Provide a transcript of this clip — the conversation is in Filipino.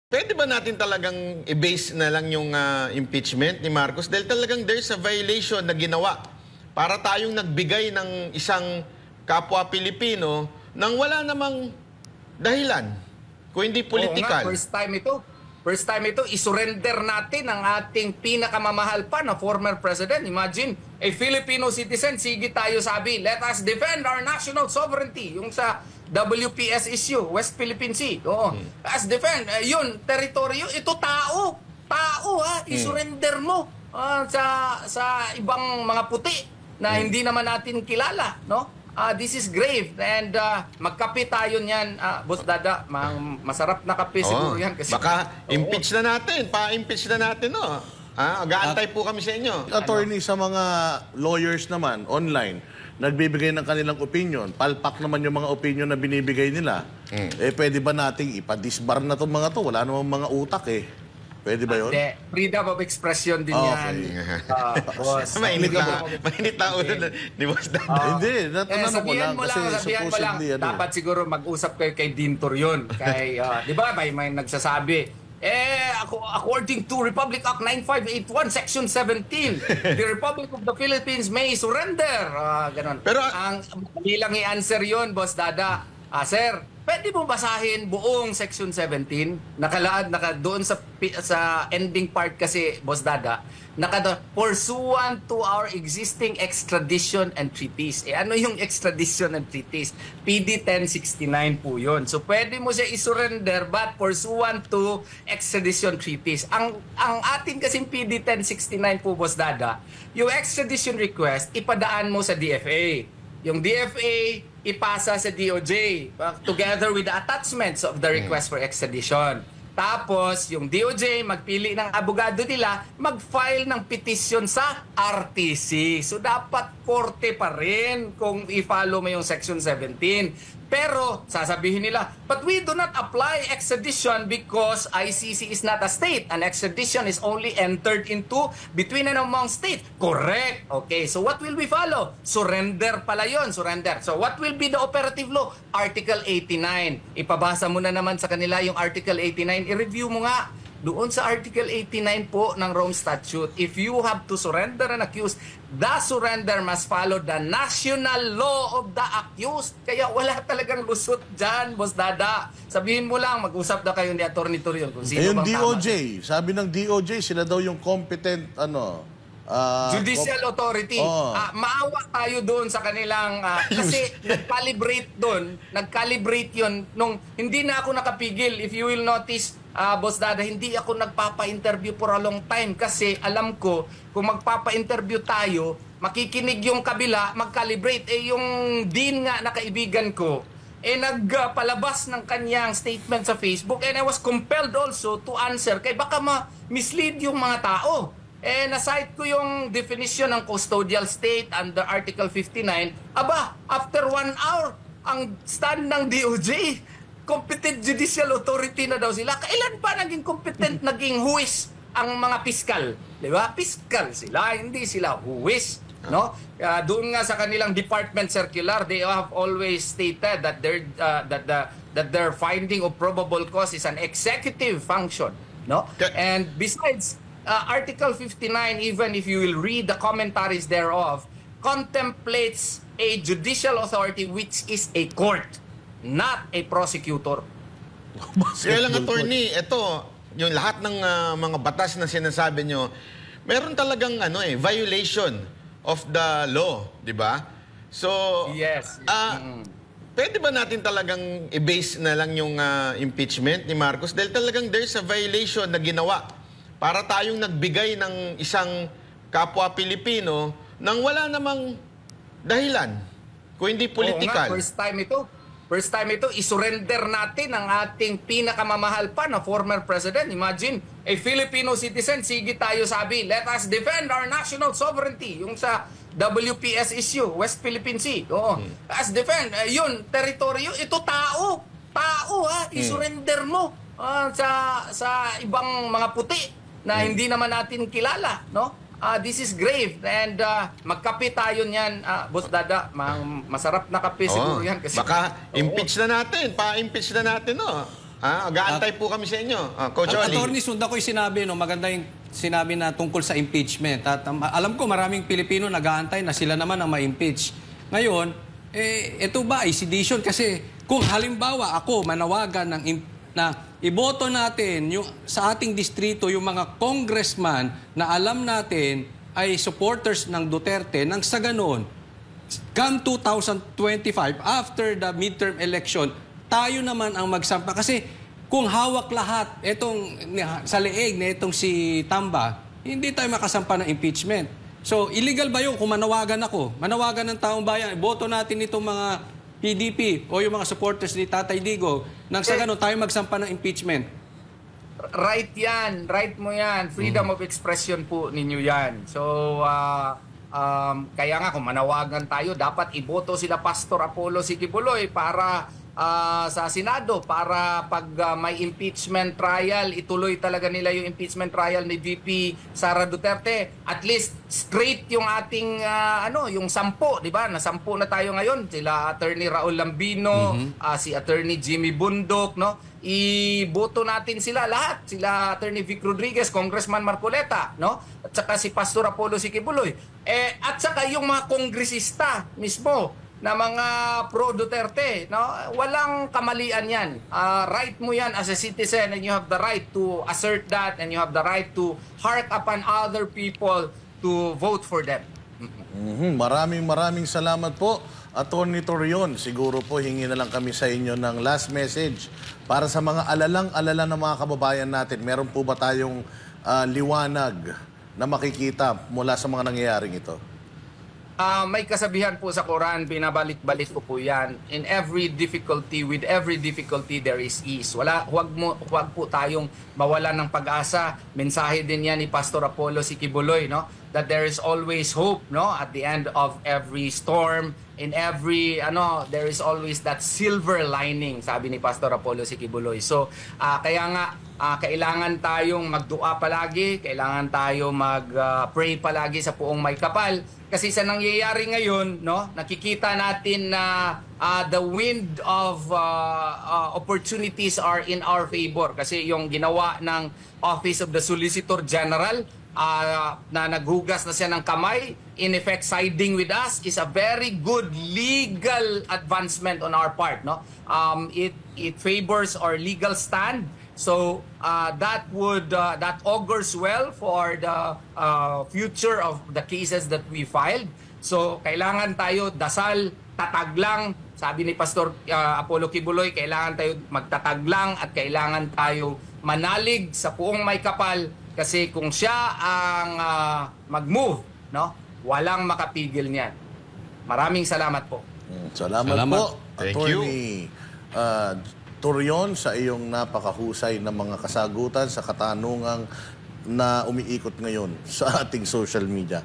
Pwede ba natin talagang i-base na lang yung impeachment ni Marcos? Dahil talagang there's a violation na ginawa para tayong nagbigay ng isang kapwa Pilipino nang wala namang dahilan, kung hindi political. Oo nga, First time ito, isurrender natin ang ating pinakamamahal pa na former president. Imagine, a Filipino citizen, sige tayo sabi, let us defend our national sovereignty. Yung sa WPS issue, West Philippine Sea. Oo. Let us defend. Yun, teritoryo, ito tao. Tao ha, isurrender mo sa ibang mga puti na hindi naman natin kilala, no? This is grave and magkape tayo niyan, Boss Dada. Masarap na kape siguro yan. Kasi, baka impeach na natin, pa-impeach na natin, no? Mag-aantay po kami sa inyo. Attorney, sa mga lawyers naman, online, nagbibigay ng kanilang opinion. Palpak naman yung mga opinion na binibigay nila. Pwede ba nating ipadisbar na itong mga to? Wala namang mga utak eh. Pwede ba yun? Freedom of expression din yan. Boss. Mainit na ulo ni Boss Dada. Hindi, sabihan mo lang, dapat siguro mag-usap kayo kay Dean Torion. Di ba, may nagsasabi, according to Republic Act 9581, Section 17, the Republic of the Philippines may surrender. Ganon. Pero ang bilang i-answer yun, Boss Dada, sir, pwede mo basahin buong Section 17? Nakalaan doon sa ending part kasi, Boss Dada, pursuant to our existing extradition and treaties. Ano yung extradition and treaties? PD 1069 po yun. So pwede mo siya isurrender but pursuant to extradition treaties. Ang ating kasing PD 1069 po, Boss Dada, yung extradition request, ipadaan mo sa DFA. Yung DFA, ipasa sa DOJ together with the attachments of the request for extradition. Tapos, yung DOJ, magpili ng abogado nila, mag-file ng petition sa RTC. So, dapat korte pa rin kung i-follow mo yung Section 17. Pero, sasabihin nila, but we do not apply extradition because ICC is not a state. An extradition is only entered into between and among states. Correct. Okay, so what will we follow? Surrender pala yun, surrender. So what will be the operative law? Article 89. Ipabasa mo na naman sa kanila yung Article 89. I-review mo nga. Doon sa Article 89 po ng Rome Statute, if you have to surrender an accused, the surrender must follow the national law of the accused. Kaya wala talagang lusot dyan, Boss Dada. Sabihin mo lang, mag-usap na kayo ni Atty. Torion kung sino bang DOJ, tama. sabi ng DOJ, sila daw yung competent, Judicial Authority. Maawa tayo doon sa kanilang kasi nag-calibrate yun nung hindi na ako nakapigil. If you will notice, Boss Dada, hindi ako nagpapa-interview for a long time kasi alam ko kung magpapa-interview tayo, makikinig yung kabila, mag-calibrate. Yung dean nga na kaibigan ko, nagpalabas ng kanyang statement sa Facebook and I was compelled also to answer kaya baka ma-mislead yung mga tao. Nasite ko yung definition ng custodial state under Article 59. After 1 hour, ang stand ng DOJ, competent judicial authority na daw sila. Kailan pa naging competent, naging huwis ang mga piskal? Di ba? Piskal sila, hindi sila huwis. No? Doon nga sa kanilang department circular, they have always stated that their finding of probable cause is an executive function. No? And besides, Article 59, even if you will read the commentaries thereof, contemplates a judicial authority which is a court, not a prosecutor. Kaya lang, attorney, ito, yung lahat ng mga batas na sinasabi nyo, meron talagang violation of the law, di ba? So, yes. Pwede ba natin talagang i-base na lang yung impeachment ni Marcos? Dahil talagang there's a violation na ginawa para tayong nagbigay ng isang kapwa Pilipino nang wala namang dahilan, kung hindi political. Oo nga, first time ito, isurrender natin ang ating pinakamamahal pa na former president. Imagine, a Filipino citizen, sige tayo sabi, let us defend our national sovereignty. Yung sa WPS issue, West Philippine Sea. Oo. Let us defend. Yun, teritoryo, ito tao. Tao ha, isurrender mo sa ibang mga puti na hindi naman natin kilala, no? This is grave and magkape tayo niyan, Boss Dada. Masarap na kape siguro yan kasi baka impeach na natin, pa-impeach na natin, no? Gaantay po kami sa inyo. Coach Oli. Attorney Sunda ko yung sinabi, no, maganda yung sinabi na tungkol sa impeachment. At alam ko maraming Pilipino nag-aantay na sila naman ang ma-impeach. Ngayon, ito ba ay sedition? Kasi kung halimbawa ako manawagan na iboto natin yung, sa ating distrito yung mga congressman na alam natin ay supporters ng Duterte, nang sa ganon, come 2025, after the midterm election, tayo naman ang magsampa. Kasi kung hawak lahat sa leeg na itong si Tamba, hindi tayo makasampa ng impeachment. So, illegal ba yun kung manawagan ako? Manawagan ng taong bayan, boto natin itong mga PDP o yung mga supporters ni Tatay Digo, nang sa ganon, tayo magsampa ng impeachment. Right yan. Right mo yan. Freedom of expression po ninyo yan. So, kaya nga kung manawagan tayo, dapat iboto sila Pastor Apollo Sikibuloy para sa Senado para pag may impeachment trial, ituloy talaga nila yung impeachment trial ni VP Sara Duterte. At least straight yung ating yung 10, di ba? Na 10 na tayo ngayon. Sila Attorney Raul Lambino, si Attorney Jimmy Bundok, no? Iboto natin sila lahat. Sila Attorney Vic Rodriguez, Congressman Marcoleta, no? At saka si Pastor Apollo Sikibuloy. At saka yung mga kongresista mismo na mga pro-Duterte, no? Walang kamalian yan. Right mo yan as a citizen, and you have the right to assert that, and you have the right to hark upon other people to vote for them. Maraming salamat po, Attorney Torion. Siguro po hingi na lang kami sa inyo ng last message para sa mga alalang-alala ng mga kababayan natin. Meron po ba tayong liwanag na makikita mula sa mga nangyayaring ito? May kasabihan po sa Quran, binabalik-balik ko po yan. In every difficulty, with every difficulty, there is ease. Huwag po tayong mawalan ng pag-asa. Mensahe din yan ni Pastor Apollo Sikibuloy, no? That there is always hope, no? At the end of every storm, in every, there is always that silver lining, sabi ni Pastor Apollo Sikibuloy. So, kaya nga, kailangan tayong magdua palagi, kailangan tayo mag-pray palagi sa Puong May Kapal. Kasi sa nangyayari ngayon, no, nakikita natin na the wind of opportunities are in our favor. Kasi yung ginawa ng Office of the Solicitor General, na naghugas na siya ng kamay, in effect siding with us, is a very good legal advancement on our part, no? It favors our legal stand. So that augurs well for the future of the cases that we filed. So kailangan tayo dasal, tatag lang. Sabi ni Pastor Apollo Kibuloy, kailangan tayo magtatag lang at kailangan tayo manalig sa Puong May Kapal, kasi kung siya ang mag-move, no, walang makapigil niyan. Maraming salamat po. Salamat po, Thank Attorney Torion, sa iyong napakahusay na mga kasagutan sa katanungang na umiikot ngayon sa ating social media.